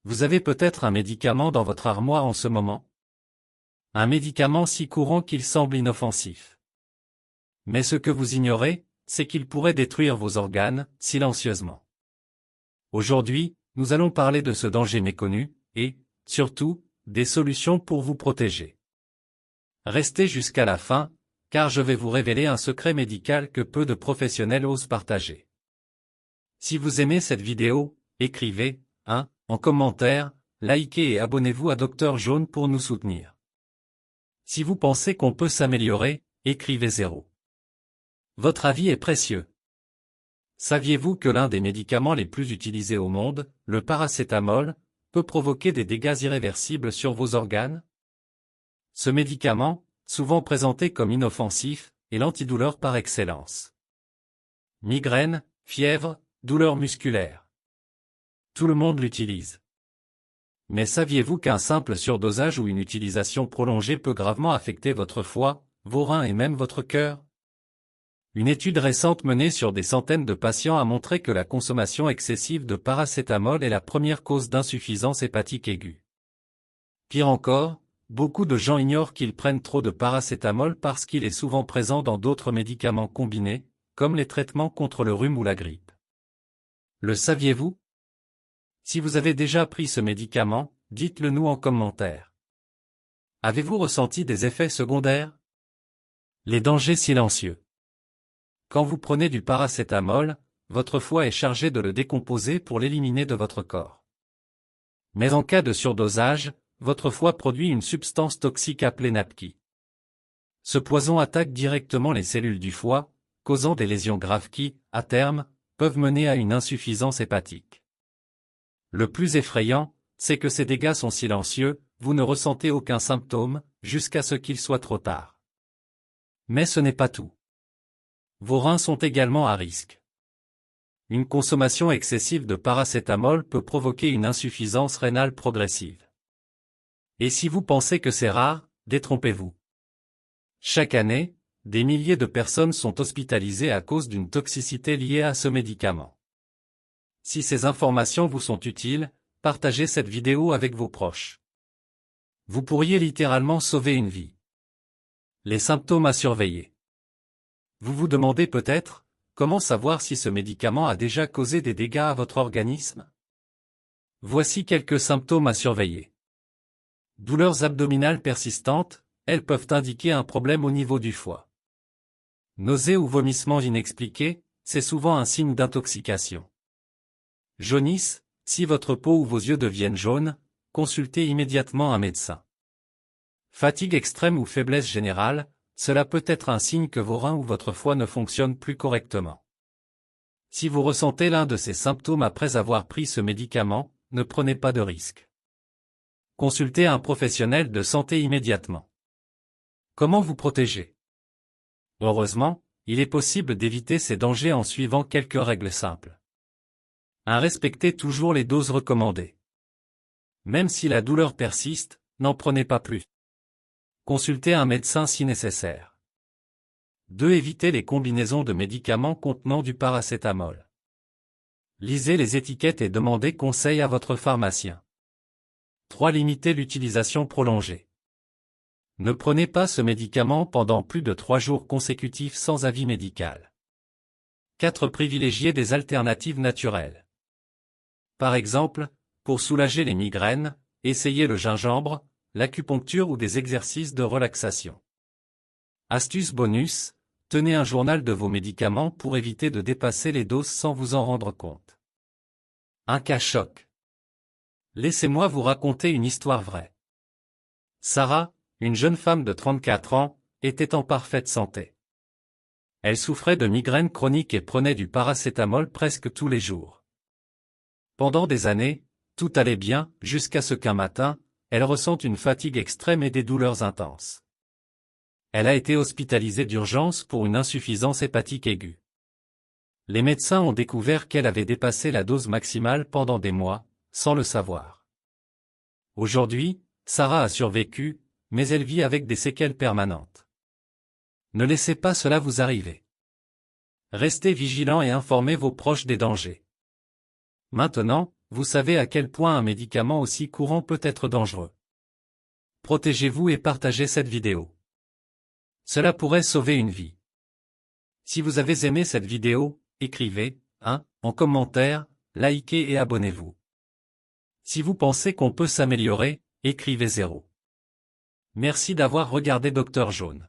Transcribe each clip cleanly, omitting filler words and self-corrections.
Vous avez peut-être un médicament dans votre armoire en ce moment. Un médicament si courant qu'il semble inoffensif. Mais ce que vous ignorez, c'est qu'il pourrait détruire vos organes, silencieusement. Aujourd'hui, nous allons parler de ce danger méconnu, et, surtout, des solutions pour vous protéger. Restez jusqu'à la fin, car je vais vous révéler un secret médical que peu de professionnels osent partager. Si vous aimez cette vidéo, écrivez 1 en commentaire, likez et abonnez-vous à Dr Jaune pour nous soutenir. Si vous pensez qu'on peut s'améliorer, écrivez 0. Votre avis est précieux. Saviez-vous que l'un des médicaments les plus utilisés au monde, le paracétamol, peut provoquer des dégâts irréversibles sur vos organes? Ce médicament, souvent présenté comme inoffensif, est l'antidouleur par excellence. Migraine, fièvre, douleurs musculaires. Tout le monde l'utilise. Mais saviez-vous qu'un simple surdosage ou une utilisation prolongée peut gravement affecter votre foie, vos reins et même votre cœur? Une étude récente menée sur des centaines de patients a montré que la consommation excessive de paracétamol est la première cause d'insuffisance hépatique aiguë. Pire encore, beaucoup de gens ignorent qu'ils prennent trop de paracétamol parce qu'il est souvent présent dans d'autres médicaments combinés, comme les traitements contre le rhume ou la grippe. Le saviez-vous? Si vous avez déjà pris ce médicament, dites-le nous en commentaire. Avez-vous ressenti des effets secondaires? Les dangers silencieux. Quand vous prenez du paracétamol, votre foie est chargé de le décomposer pour l'éliminer de votre corps. Mais en cas de surdosage, votre foie produit une substance toxique appelée NAPQI. Ce poison attaque directement les cellules du foie, causant des lésions graves qui, à terme, peuvent mener à une insuffisance hépatique. Le plus effrayant, c'est que ces dégâts sont silencieux, vous ne ressentez aucun symptôme, jusqu'à ce qu'il soit trop tard. Mais ce n'est pas tout. Vos reins sont également à risque. Une consommation excessive de paracétamol peut provoquer une insuffisance rénale progressive. Et si vous pensez que c'est rare, détrompez-vous. Chaque année, des milliers de personnes sont hospitalisées à cause d'une toxicité liée à ce médicament. Si ces informations vous sont utiles, partagez cette vidéo avec vos proches. Vous pourriez littéralement sauver une vie. Les symptômes à surveiller. Vous vous demandez peut-être, comment savoir si ce médicament a déjà causé des dégâts à votre organisme? Voici quelques symptômes à surveiller. Douleurs abdominales persistantes, elles peuvent indiquer un problème au niveau du foie. Nausées ou vomissements inexpliqués, c'est souvent un signe d'intoxication. Jaunisse, si votre peau ou vos yeux deviennent jaunes, consultez immédiatement un médecin. Fatigue extrême ou faiblesse générale, cela peut être un signe que vos reins ou votre foie ne fonctionnent plus correctement. Si vous ressentez l'un de ces symptômes après avoir pris ce médicament, ne prenez pas de risque. Consultez un professionnel de santé immédiatement. Comment vous protéger? Heureusement, il est possible d'éviter ces dangers en suivant quelques règles simples. 1. Respectez toujours les doses recommandées. Même si la douleur persiste, n'en prenez pas plus. Consultez un médecin si nécessaire. 2. Évitez les combinaisons de médicaments contenant du paracétamol. Lisez les étiquettes et demandez conseil à votre pharmacien. 3. Limitez l'utilisation prolongée. Ne prenez pas ce médicament pendant plus de 3 jours consécutifs sans avis médical. 4. Privilégiez des alternatives naturelles. Par exemple, pour soulager les migraines, essayez le gingembre, l'acupuncture ou des exercices de relaxation. Astuce bonus, tenez un journal de vos médicaments pour éviter de dépasser les doses sans vous en rendre compte. Un cas choc. Laissez-moi vous raconter une histoire vraie. Sarah, une jeune femme de 34 ans, était en parfaite santé. Elle souffrait de migraines chroniques et prenait du paracétamol presque tous les jours. Pendant des années, tout allait bien, jusqu'à ce qu'un matin, elle ressente une fatigue extrême et des douleurs intenses. Elle a été hospitalisée d'urgence pour une insuffisance hépatique aiguë. Les médecins ont découvert qu'elle avait dépassé la dose maximale pendant des mois, sans le savoir. Aujourd'hui, Sarah a survécu, mais elle vit avec des séquelles permanentes. Ne laissez pas cela vous arriver. Restez vigilants et informez vos proches des dangers. Maintenant, vous savez à quel point un médicament aussi courant peut être dangereux. Protégez-vous et partagez cette vidéo. Cela pourrait sauver une vie. Si vous avez aimé cette vidéo, écrivez 1 en commentaire, likez et abonnez-vous. Si vous pensez qu'on peut s'améliorer, écrivez 0. Merci d'avoir regardé Dr Jaune.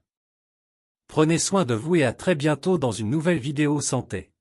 Prenez soin de vous et à très bientôt dans une nouvelle vidéo santé.